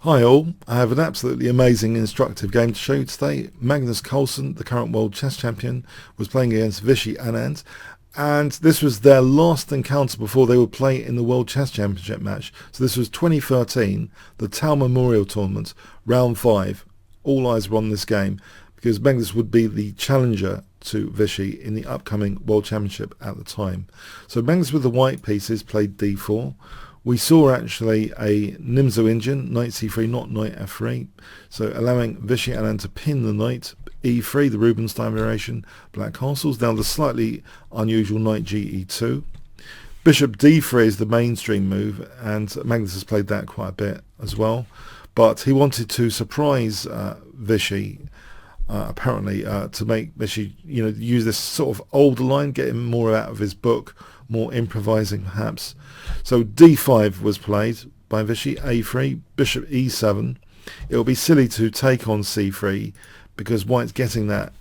Hi all, I have an absolutely amazing instructive game to show you today. Magnus Carlsen, the current world chess champion, was playing against Vishy Anand, and this was their last encounter before they would play in the World Chess Championship match. So this was 2013, the Tal Memorial tournament, round 5. All eyes were on this game because Magnus would be the challenger to Vishy in the upcoming World Championship at the time. So Magnus with the white pieces played d4. We saw actually a Nimzo Indian, knight c3, not knight f3, so allowing Vishy Anand to pin the knight, e3, the Rubinstein variation, black castles. Now the slightly unusual knight ge2. Bishop d3 is the mainstream move, and Magnus has played that quite a bit as well, but he wanted to surprise Vishy, apparently, to make Vishy, use this sort of older line, get him more out of his book, more improvising perhaps. So d5 was played by Vishy, a3, bishop e7. It will be silly to take on c3 because white's getting that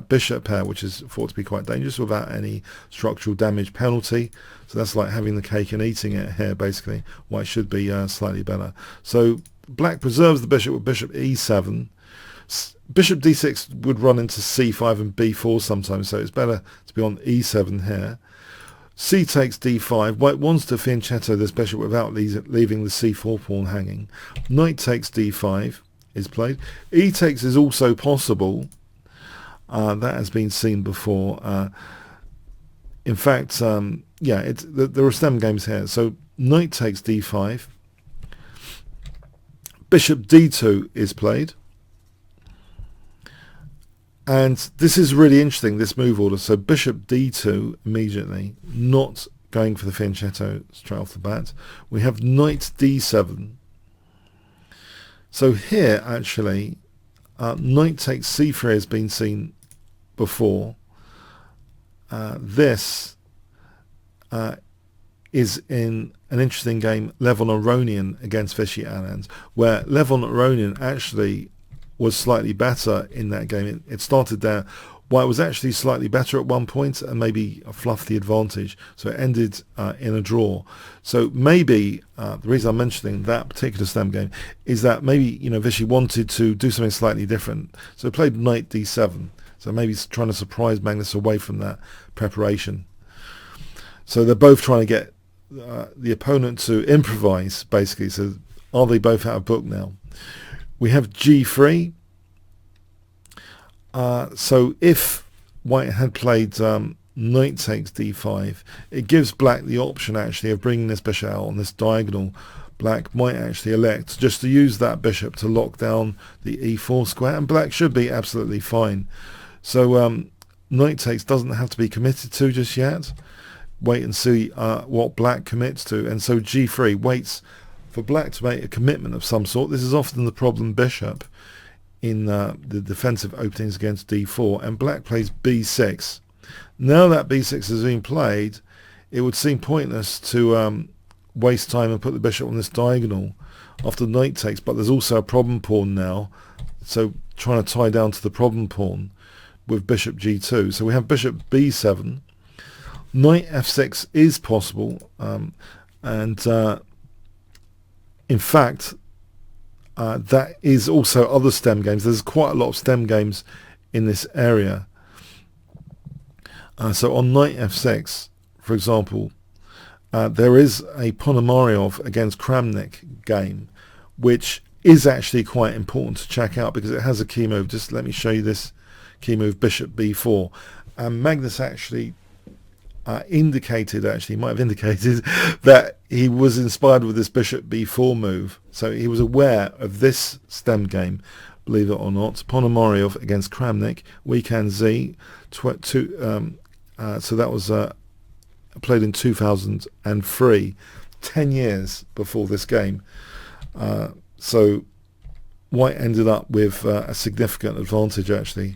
bishop pair, which is thought to be quite dangerous without any structural damage penalty. So that's like having the cake and eating it here, basically. White should be slightly better. So black preserves the bishop with bishop e7. Bishop d6 would run into c5 and b4 sometimes, so it's better to be on e7 here. C takes d5. White wants to fianchetto this bishop without leaving the c4 pawn hanging. Knight takes d5 is played. E takes is also possible. That has been seen before. In fact, there are stem games here. So knight takes d5. Bishop d2 is played. And this is really interesting, this move order. So bishop d2 immediately, not going for the fianchetto straight off the bat. We have knight d7. So here, actually, knight takes c3 has been seen before. This is in an interesting game, Levon Aronian against Vishy Anand, where Levon Aronian actually was slightly better in that game. It started there. White was actually slightly better at one point and maybe fluffed the advantage. So it ended in a draw. So maybe the reason I'm mentioning that particular stem game is that maybe Vishy wanted to do something slightly different. So played knight d7. So maybe he's trying to surprise Magnus away from that preparation. So they're both trying to get the opponent to improvise, basically. So are they both out of book now? We have g3. So if white had played knight takes d5, it gives black the option actually of bringing this bishop out on this diagonal. Black might actually elect just to use that bishop to lock down the e4 square, and black should be absolutely fine. So knight takes doesn't have to be committed to just yet. Wait and see what black commits to, and so g3 waits for black to make a commitment of some sort. This is often the problem bishop in the defensive openings against d4, and black plays b6. Now that b6 has been played, it would seem pointless to waste time and put the bishop on this diagonal after knight takes, but there's also a problem pawn now, so trying to tie down to the problem pawn with bishop g2. So we have bishop b7. Knight f6 is possible, and in fact, that is also other stem games. There's quite a lot of stem games in this area. So on knight f6, for example, there is a Ponomaryov against Kramnik game, which is actually quite important to check out because it has a key move. Just let me show you this key move, bishop b4. And Magnus actually might have indicated that he was inspired with this bishop b4 move, so he was aware of this stem game, believe it or not. Ponomaryov against Kramnik, weekend Z, so that was played in 2003, 10 years before this game. So white ended up with a significant advantage actually.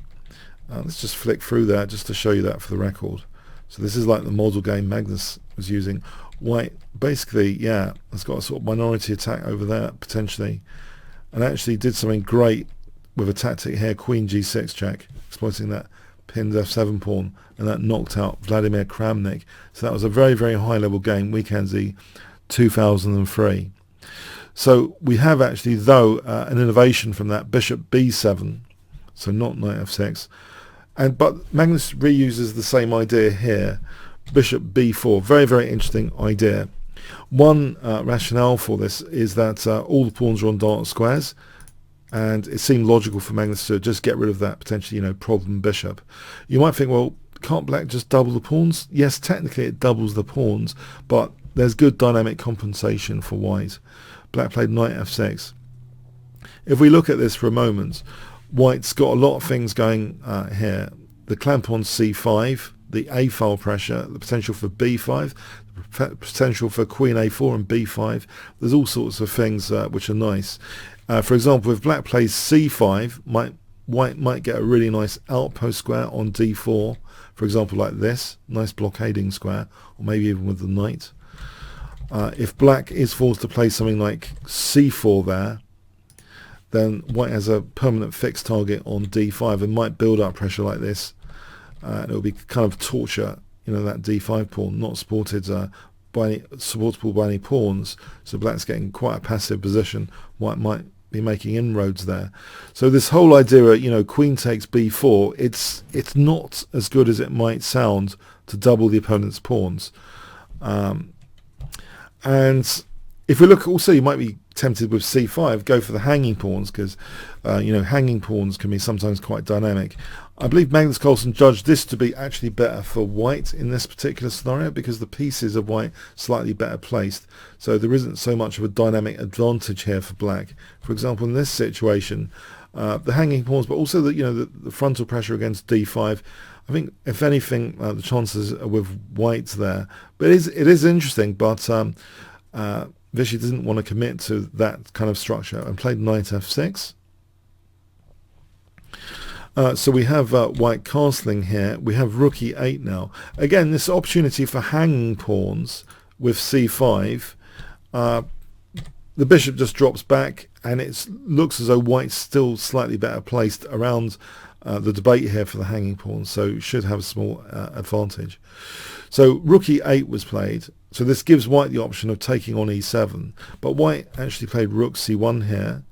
Let's just flick through there just to show you that for the record. So this is like the model game Magnus was using. White basically, has got a sort of minority attack over there potentially, and actually did something great with a tactic here, queen g6 check, exploiting that pinned f7 pawn, and that knocked out Vladimir Kramnik. So that was a very, very high level game, weekend Z 2003. So we have actually, though, an innovation from that, bishop b7, so not knight f6. But Magnus reuses the same idea here, bishop b4. Very, very interesting idea. One rationale for this is that all the pawns are on dark squares, and it seemed logical for Magnus to just get rid of that potentially, problem bishop. You might think, well, can't black just double the pawns? Yes, technically it doubles the pawns, but there's good dynamic compensation for white. Black played knight f6. If we look at this for a moment, white's got a lot of things going here. The clamp on c5, the a-file pressure, the potential for b5, the potential for queen a4 and b5. There's all sorts of things which are nice. For example, if black plays c5, white might get a really nice outpost square on d4, for example, like this, nice blockading square, or maybe even with the knight. If black is forced to play something like c4 there, then white has a permanent fixed target on d5 and might build up pressure like this. And it will be kind of torture, that d5 pawn, not supportable by any pawns. So black's getting quite a passive position. White might be making inroads there. So this whole idea, queen takes b4, it's not as good as it might sound to double the opponent's pawns. And if we look also, you might be tempted with c5, go for the hanging pawns, because hanging pawns can be sometimes quite dynamic. I believe Magnus Carlsen judged this to be actually better for white in this particular scenario, because the pieces of white slightly better placed, so there isn't so much of a dynamic advantage here for black. For example, in this situation, the hanging pawns, but also the frontal pressure against d5, I think if anything the chances are with white there. But it is interesting, but Vishy didn't want to commit to that kind of structure and played knight f6. So we have white castling here. We have rook e8 now. Again, this opportunity for hanging pawns with c5. The bishop just drops back, and it looks as though white's still slightly better placed around the debate here for the hanging pawns, so should have a small advantage. So rook e8 was played. So this gives white the option of taking on e7, but white actually played rook c1 here,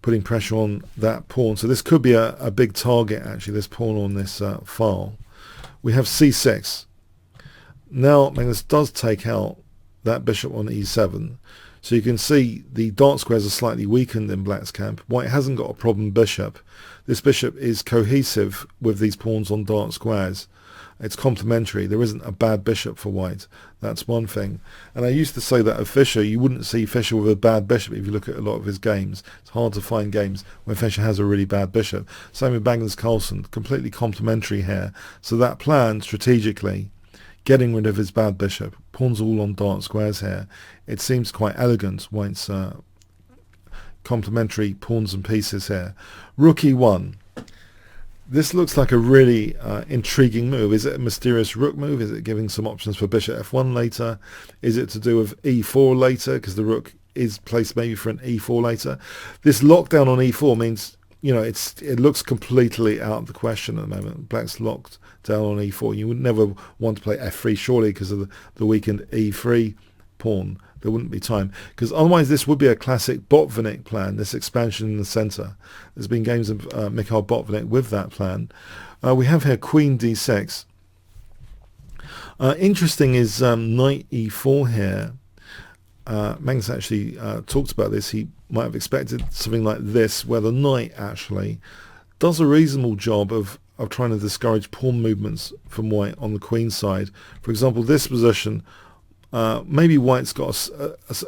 putting pressure on that pawn. So this could be a big target, actually, this pawn on this file. We have c6. Now Magnus does take out that bishop on e7. So you can see the dark squares are slightly weakened in black's camp. White hasn't got a problem bishop. This bishop is cohesive with these pawns on dark squares. It's complementary. There isn't a bad bishop for white. That's one thing. And I used to say that of Fischer, you wouldn't see Fischer with a bad bishop if you look at a lot of his games. It's hard to find games where Fischer has a really bad bishop. Same with Magnus Carlsen, completely complementary here. So that plan, strategically, getting rid of his bad bishop, pawns all on dark squares here, it seems quite elegant, white's complementary pawns and pieces here. Rook e1. This looks like a really intriguing move. Is it a mysterious rook move? Is it giving some options for bishop f1 later? Is it to do with e4 later, because the rook is placed maybe for an e4 later? This lockdown on e4 means, it looks completely out of the question at the moment. Black's locked down on e4. You would never want to play f3 surely because of the weakened e3 pawn. There wouldn't be time, because otherwise this would be a classic Botvinnik plan, this expansion in the centre. There's been games of Mikhail Botvinnik with that plan. We have here queen d6. Interesting is knight e4 here. Magnus actually talked about this. He might have expected something like this, where the knight actually does a reasonable job of trying to discourage pawn movements from white on the queen side. For example, this position, maybe white's got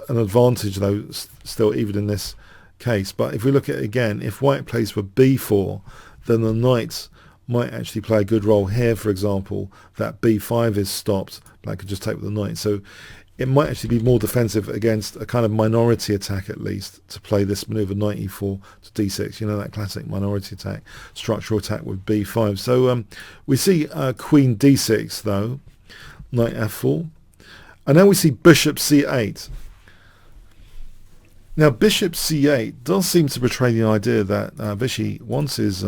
an advantage though still, even in this case. But if we look at it again, if white plays for b4, then the knight might actually play a good role here. For example, that b5 is stopped. Black could just take with the knight. So it might actually be more defensive against a kind of minority attack, at least, to play this maneuver knight e4 to d6. That classic minority attack, structural attack with b5. So we see queen d6 though, knight f4. And now we see bishop c8. Now bishop c8 does seem to betray the idea that Vishy wants his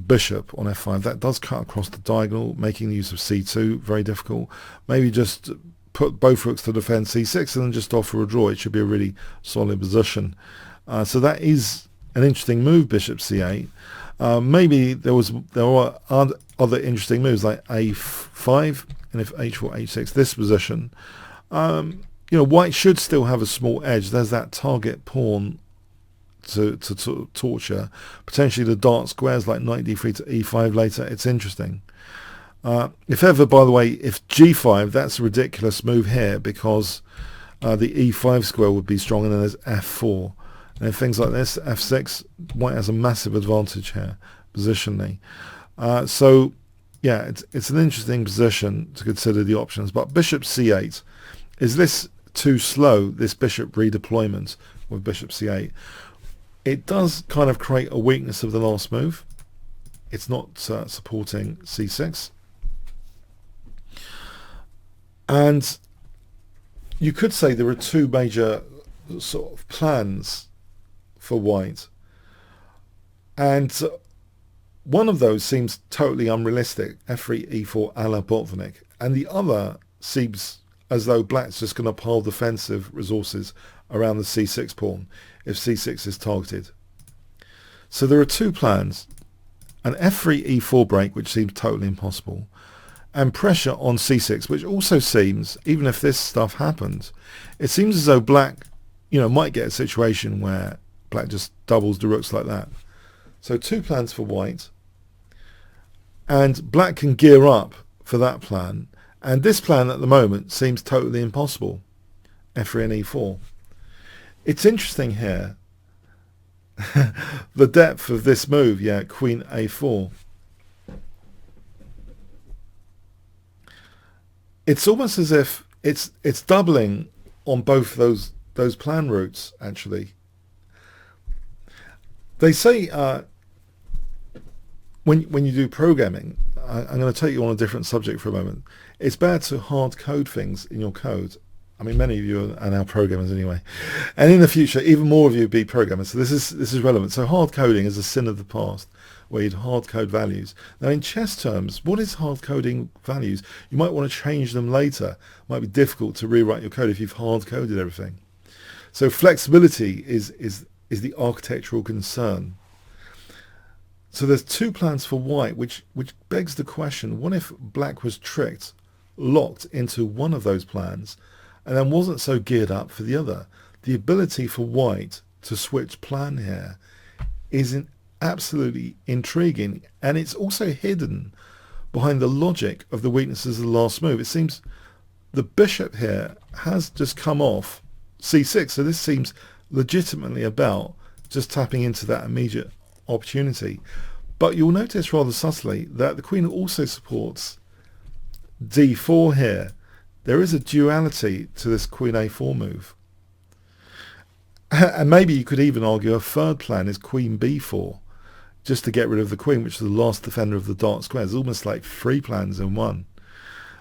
bishop on f5. That does cut across the diagonal, making the use of c2 very difficult. Maybe just put both rooks to defend c6 and then just offer a draw. It should be a really solid position. So that is an interesting move, bishop c8. Maybe there were other interesting moves like a5, and if h4, h6, this position. White should still have a small edge. There's that target pawn to torture. Potentially the dark squares like knight d3 to e5 later. It's interesting. If ever, by the way, if g5, that's a ridiculous move here because the e5 square would be strong, and then there's f4. And if things like this, f6, white has a massive advantage here, positionally. So, yeah, it's an interesting position to consider the options. But bishop c8, is this too slow, this bishop redeployment with bishop c8? It does kind of create a weakness of the last move. It's not supporting c6. And you could say there are two major sort of plans for white, and one of those seems totally unrealistic, f3, e4 a la Botvinnik, and the other seems as though black's just going to pile defensive resources around the c6 pawn if c6 is targeted. So there are two plans, an f3, e4 break, which seems totally impossible, and pressure on c6, which also seems, even if this stuff happens, it seems as though black, might get a situation where black just doubles the rooks like that. So two plans for white, and black can gear up for that plan, and this plan at the moment seems totally impossible, f3 and e4. It's interesting here, the depth of this move, queen a4. It's almost as if it's doubling on both those plan routes, actually. They say when you do programming, I'm going to take you on a different subject for a moment. It's bad to hard code things in your code. I mean, many of you are now programmers anyway, and in the future, even more of you will be programmers. So this is relevant. So hard coding is a sin of the past, where you'd hard code values. Now, in chess terms, what is hard coding values? You might want to change them later. It might be difficult to rewrite your code if you've hard coded everything. So flexibility is the architectural concern. So there's two plans for white, which begs the question, what if black was tricked, locked into one of those plans, and then wasn't so geared up for the other? The ability for white to switch plan here is absolutely intriguing, and it's also hidden behind the logic of the weaknesses of the last move. It seems the bishop here has just come off c6, so this seems legitimately about just tapping into that immediate opportunity. But you'll notice rather subtly that the queen also supports d4 here. There is a duality to this queen a4 move. And maybe you could even argue a third plan is queen b4, just to get rid of the queen, which is the last defender of the dark squares. Almost like three plans in one.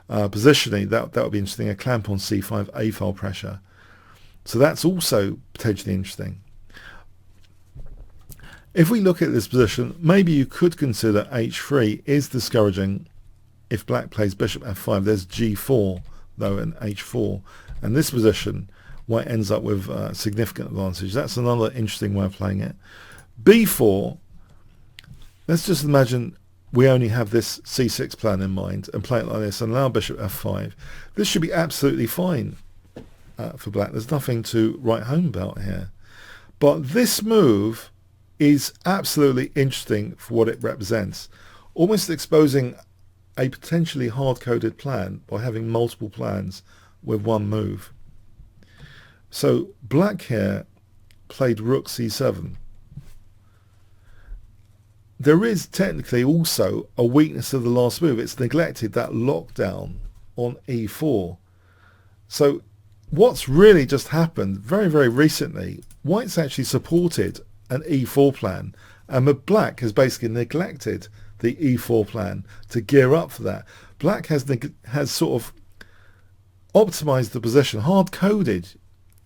Positionally, that would be interesting. A clamp on c5, a-file pressure. So that's also potentially interesting. If we look at this position, maybe you could consider h3 is discouraging if black plays bishop f5. There's g4, though, and h4. And this position, white ends up with significant advantage. That's another interesting way of playing it. b4, let's just imagine we only have this c6 plan in mind and play it like this and allow bishop f5. This should be absolutely fine for black. There's nothing to write home about here. But this move is absolutely interesting for what it represents, almost exposing a potentially hard-coded plan by having multiple plans with one move. So black here played rook c7. There is technically also a weakness of the last move. It's neglected that lockdown on e4. So what's really just happened very, very recently, white's actually supported an e4 plan, and black has basically neglected the e4 plan to gear up for that. Black has sort of optimized the position, hard-coded,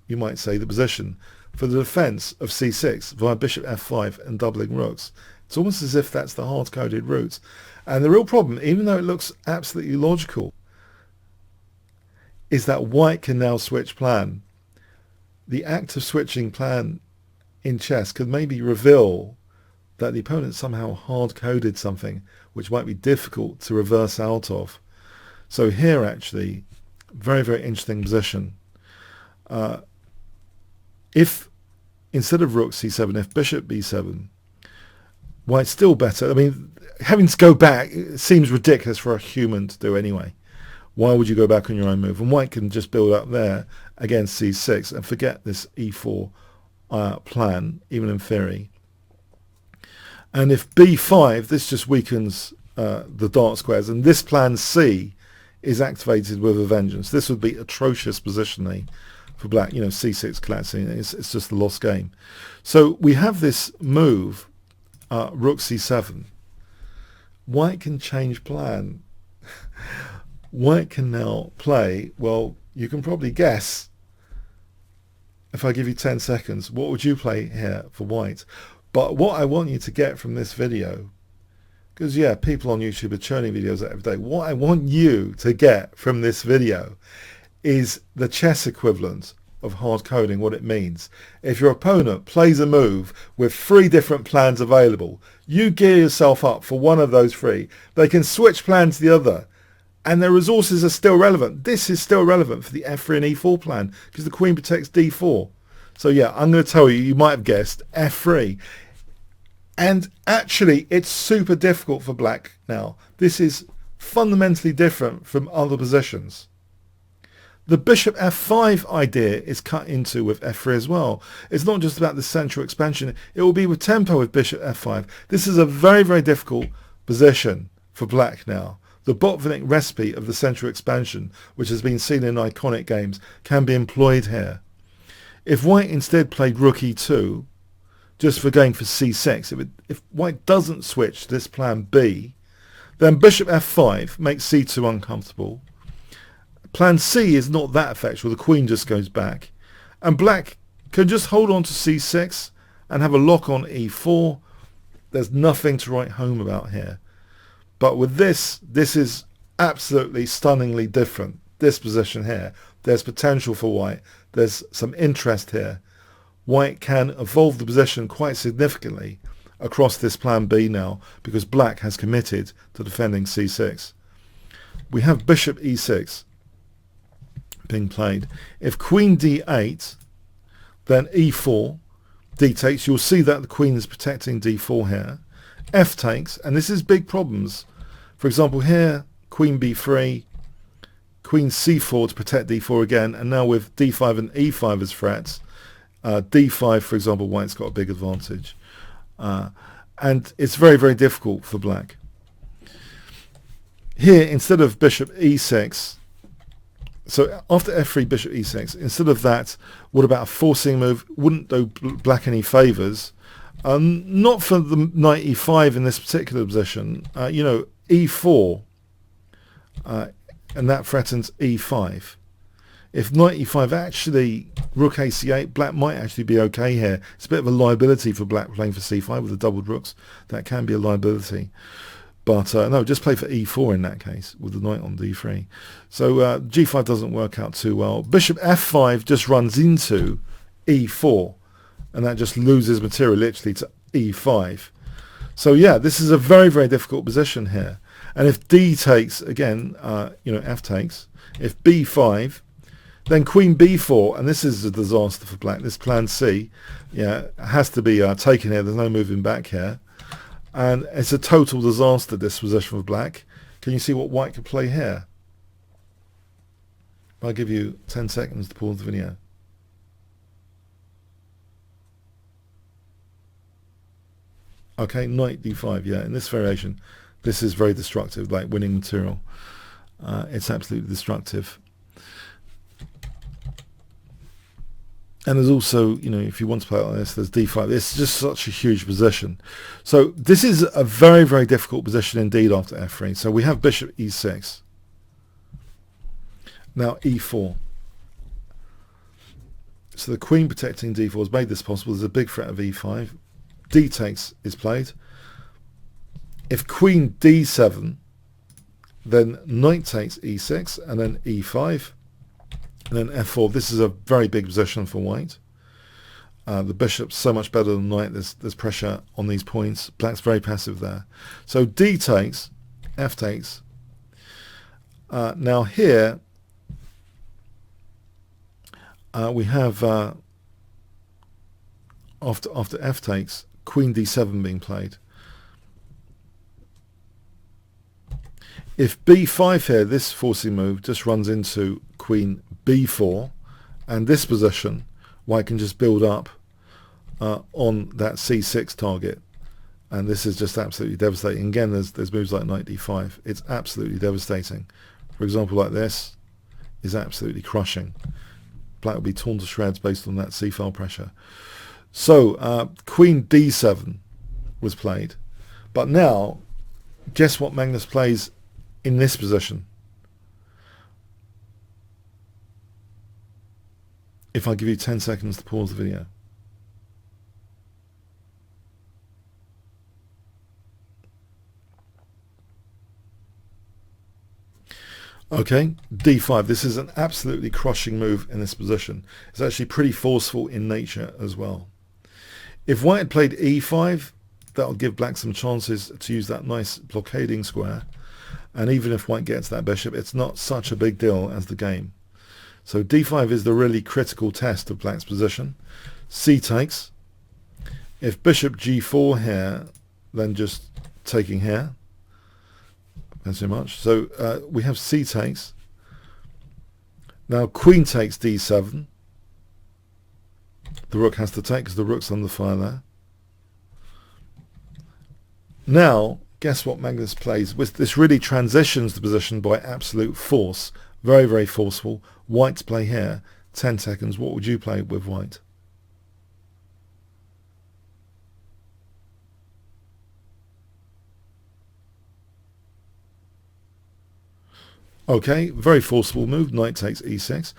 you might say, the position for the defense of c6 via bishop f5 and doubling rooks. It's almost as if that's the hard-coded route. And the real problem, even though it looks absolutely logical, is that white can now switch plan. The act of switching plan in chess could maybe reveal that the opponent somehow hard-coded something which might be difficult to reverse out of. So here actually, very, very interesting position. If instead of rook c7, if bishop b7, white's still better. I mean, having to go back seems ridiculous for a human to do anyway. Why would you go back on your own move? And white can just build up there against c6 and forget this e4 plan, even in theory. And if b5, this just weakens the dark squares, and this plan C is activated with a vengeance. This would be atrocious positionally for black. You know, c6 collapsing. It's just a lost game. So we have this move, rook c7. White can change plan. White can now play, well, you can probably guess, if I give you 10 seconds, what would you play here for white? But what I want you to get from this video, because yeah, people on YouTube are churning videos out every day, what I want you to get from this video is the chess equivalent of hard coding, what it means. If your opponent plays a move with 3 different plans available, you gear yourself up for one of those 3. They can switch plan to the other, and their resources are still relevant. This is still relevant for the f3 and e4 plan because the queen protects d4. So yeah, I'm going to tell you, you might have guessed, f3. And actually, it's super difficult for black now. This is fundamentally different from other positions. The bishop f5 idea is cut into with f3 as well. It's not just about the central expansion. It will be with tempo with bishop f5. This is a very, very difficult position for black now. The Botvinnik recipe of the central expansion, which has been seen in iconic games, can be employed here. If white instead played rook e2, just for going for c6, if white doesn't switch this plan B, then bishop f5 makes c2 uncomfortable. Plan C is not that effectual, the queen just goes back. And black can just hold on to c6 and have a lock on e4. There's nothing to write home about here. But with this is absolutely stunningly different. This position here, there's potential for white. There's some interest here. White can evolve the position quite significantly across this plan B now because black has committed to defending c6. We have bishop e6 being played. If queen d8, then e4, d takes. You'll see that the queen is protecting d4 here. F takes, and this is big problems. For example, here, queen b3, queen c4 to protect d4 again, and now with d5 and e5 as threats, d5, for example, white's got a big advantage. And it's very, very difficult for black. Here, instead of bishop e6, so after f3, bishop e6, instead of that, what about a forcing move? Wouldn't do black any favours. Not for the knight e5 in this particular position. You know, e4, and that threatens e5. If knight e5 actually, rook ac8, black might actually be okay here. It's a bit of a liability for black playing for c5 with the doubled rooks. That can be a liability. But no, just play for e4 in that case with the knight on d3. So g5 doesn't work out too well. Bishop f5 just runs into e4, and that just loses material literally to e5. So yeah, this is a very, very difficult position here. And if d takes, again, you know, f takes. If b5, then queen b4, and this is a disaster for black. This plan C, yeah, has to be taken here. There's no moving back here. And it's a total disaster, this position for black. Can you see what white could play here? I'll give you 10 seconds to pause the video. Okay, knight d5, yeah, in this variation, this is very destructive, like winning material. It's absolutely destructive. And there's also, you know, if you want to play it like this, there's d5. It's just such a huge position. So this is a very, very difficult position indeed after f3. So we have bishop e6. Now e4. So the queen protecting d4 has made this possible. There's a big threat of e5. D takes is played. If queen d7, then knight takes e6, and then e5. And then f4. This is a very big position for white. The bishop's so much better than knight. There's pressure on these points. Black's very passive there. So d takes, f takes. Now here we have after f takes, queen d7 being played. If b5 here, this forcing move just runs into queen b4, and this position, white can just build up on that c6 target, and this is just absolutely devastating. Again, there's moves like knight d5. It's absolutely devastating. For example, like this is absolutely crushing. Black will be torn to shreds based on that c-file pressure. So queen d7 was played, but now guess what Magnus plays in this position? If I give you 10 seconds to pause the video. Okay, d5. This is an absolutely crushing move in this position. It's actually pretty forceful in nature as well. If white had played e5, that'll give black some chances to use that nice blockading square. And even if white gets that bishop, it's not such a big deal as the game. So d5 is the really critical test of black's position. C takes. If bishop g4 here, then just taking here. Thanks so much. So we have c takes. Now queen takes d7. The rook has to take because the rook's under fire there. Now, guess what Magnus plays? This really transitions the position by absolute force. Very, very forceful. White to play here. 10 seconds. What would you play with white? Okay, very forceful move. Knight takes e6.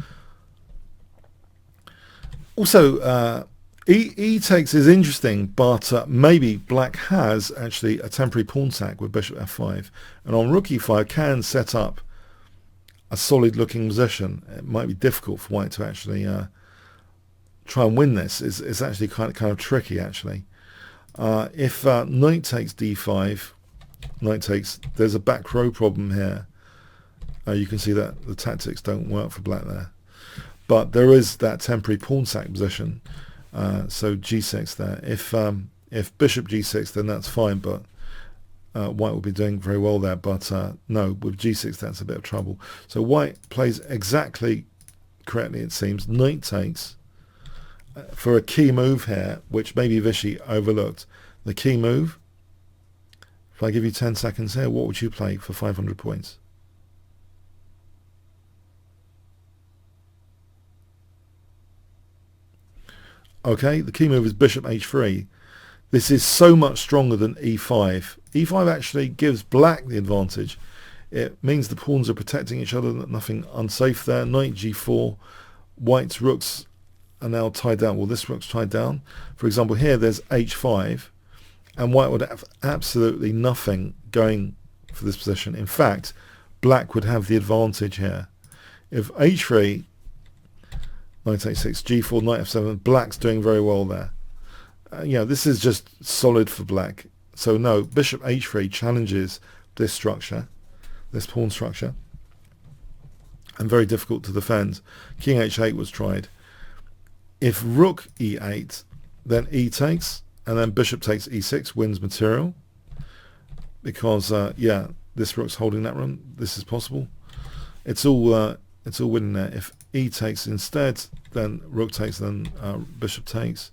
Also, e takes is interesting, but maybe black has actually a temporary pawn sack with bishop f5, and on rook e5 can set up a solid looking position. It might be difficult for white to actually try and win this. It's actually kind of tricky actually. If knight takes d5, knight takes, there's a back row problem here. You can see that the tactics don't work for black there. But there is that temporary pawn sack position. So g6 there. If bishop g6, then that's fine, but white will be doing very well there. But no, with g6, that's a bit of trouble. So white plays exactly correctly, it seems. Knight takes for a key move here, which maybe Vishy overlooked. The key move, if I give you 10 seconds here, what would you play for 500 points? Okay, the key move is bishop h3. This is so much stronger than e5. e5 actually gives black the advantage. It means the pawns are protecting each other, nothing unsafe there. Knight g4. White's rooks are now tied down. Well, this rook's tied down. For example, here there's h5, and white would have absolutely nothing going for this position. In fact, black would have the advantage here. If h3, knight h6, g4, knight f7, black's doing very well there. This is just solid for black. So no, bishop h3 challenges this structure, this pawn structure, and very difficult to defend. King h8 was tried. If rook e8, then e takes, and then bishop takes e6 wins material, because this rook's holding that room. This is possible. It's all winning there. If e takes instead, then rook takes, then bishop takes.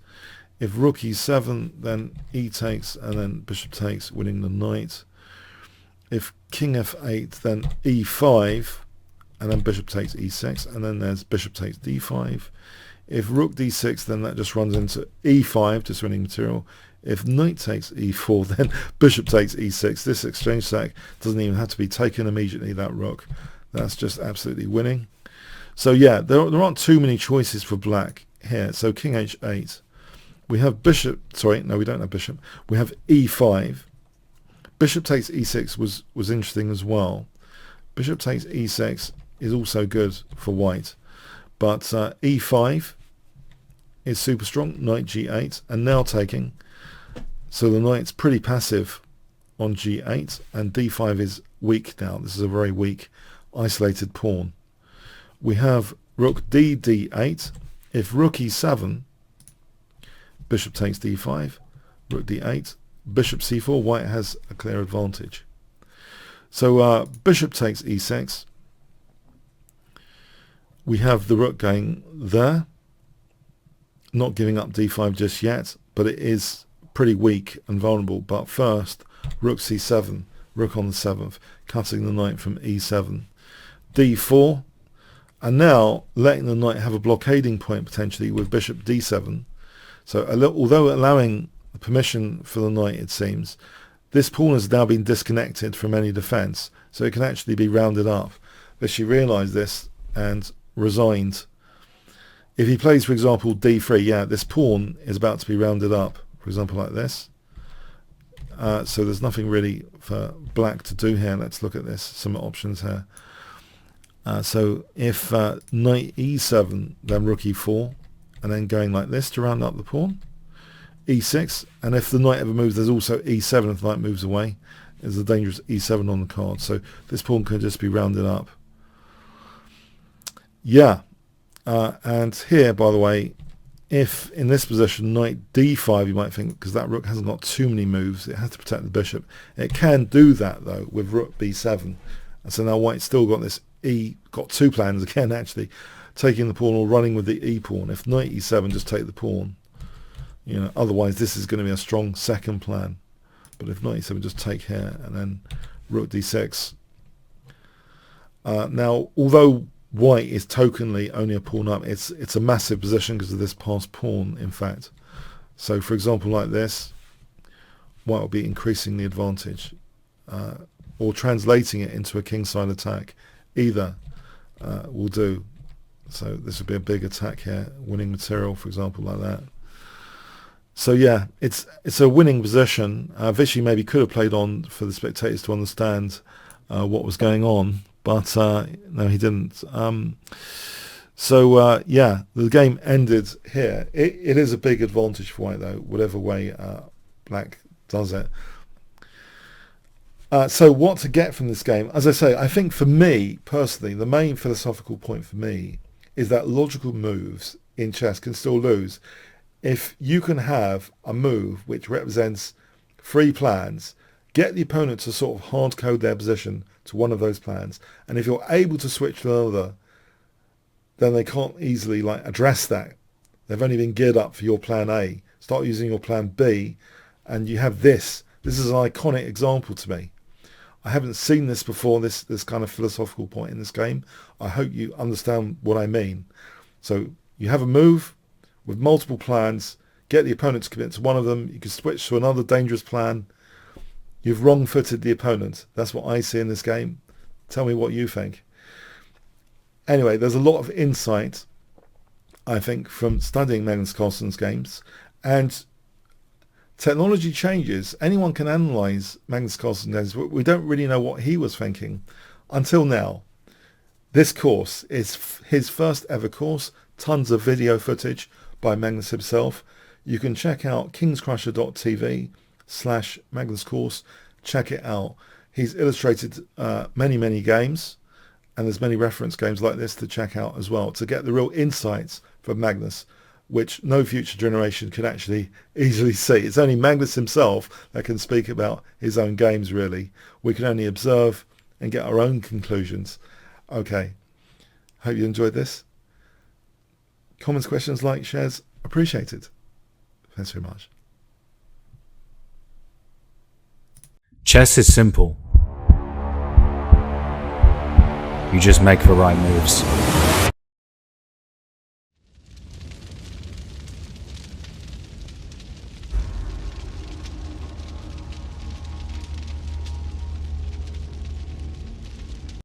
If rook e7, then e takes, and then bishop takes, winning the knight. If king f8, then e5, and then bishop takes e6, and then there's bishop takes d5. If rook d6, then that just runs into e5, just winning material. If knight takes e4, then bishop takes e6. This exchange sack doesn't even have to be taken immediately, that rook. That's just absolutely winning. So yeah, there aren't too many choices for black here. So king h8. We have bishop, sorry, no, we don't have bishop. We have e5. Bishop takes e6 was interesting as well. Bishop takes e6 is also good for white. But e5 is super strong, knight g8, and now taking. So the knight's pretty passive on g8, and d5 is weak now. This is a very weak, isolated pawn. We have rook d8. If rook e7, bishop takes d5, rook d8, bishop c4, white has a clear advantage. So bishop takes e6. We have the rook going there, not giving up d5 just yet, but it is pretty weak and vulnerable. But first, rook c7, rook on the 7th, cutting the knight from e7, d4, and now letting the knight have a blockading point potentially with bishop d7. So although allowing permission for the knight, it seems, this pawn has now been disconnected from any defense, so it can actually be rounded up. Vishy realized this and resigned. If he plays, for example, d3, yeah, this pawn is about to be rounded up, for example, like this. So there's nothing really for black to do here. Let's look at this, some options here. So if knight e7, then rook e4, and then going like this to round up the pawn, e6, and if the knight ever moves, there's also e7 if the knight moves away. There's a dangerous e7 on the card, so this pawn can just be rounded up. Yeah, and here, by the way, if in this position knight d5, you might think, because that rook hasn't got too many moves, it has to protect the bishop. It can do that though with rook b7, and so now white's still got this got two plans again, actually, taking the pawn or running with the e pawn. If knight e7, just take the pawn. You know, otherwise this is going to be a strong second plan. But if knight e7, just take here, and then rook d6. Now, although white is tokenly only a pawn up, it's a massive position because of this passed pawn, in fact. So, for example, like this, white will be increasing the advantage, or translating it into a kingside attack. Either will do. So this would be a big attack here, winning material, for example, like that. So yeah, it's a winning position. Vishy maybe could have played on for the spectators to understand what was going on, but no, he didn't. Yeah, the game ended here. It is a big advantage for white, though, whatever way black does it. So what to get from this game? As I say, I think for me, personally, the main philosophical point for me is that logical moves in chess can still lose. If you can have a move which represents three plans, get the opponent to sort of hard code their position to one of those plans, and if you're able to switch to another, then they can't easily address that. They've only been geared up for your plan A. Start using your plan B, and you have this. This is an iconic example to me. I haven't seen this before, this kind of philosophical point in this game. I hope you understand what I mean. So you have a move with multiple plans, get the opponent to commit to one of them, you can switch to another dangerous plan. You've wrong-footed the opponent. That's what I see in this game. Tell me what you think. Anyway, there's a lot of insight, I think, from studying Magnus Carlsen's games, and technology changes. Anyone can analyze Magnus Carlsen's games. We don't really know what he was thinking until now. This course is his first ever course. Tons of video footage by Magnus himself. You can check out kingscrusher.tv/Magnus course. Check it out. He's illustrated many games, and there's many reference games like this to check out as well to get the real insights from Magnus, which no future generation can actually easily see. It's only Magnus himself that can speak about his own games, really. We can only observe and get our own conclusions. Okay, hope you enjoyed this. Comments, questions, likes, shares, appreciated. Thanks very much. Chess is simple. You just make the right moves.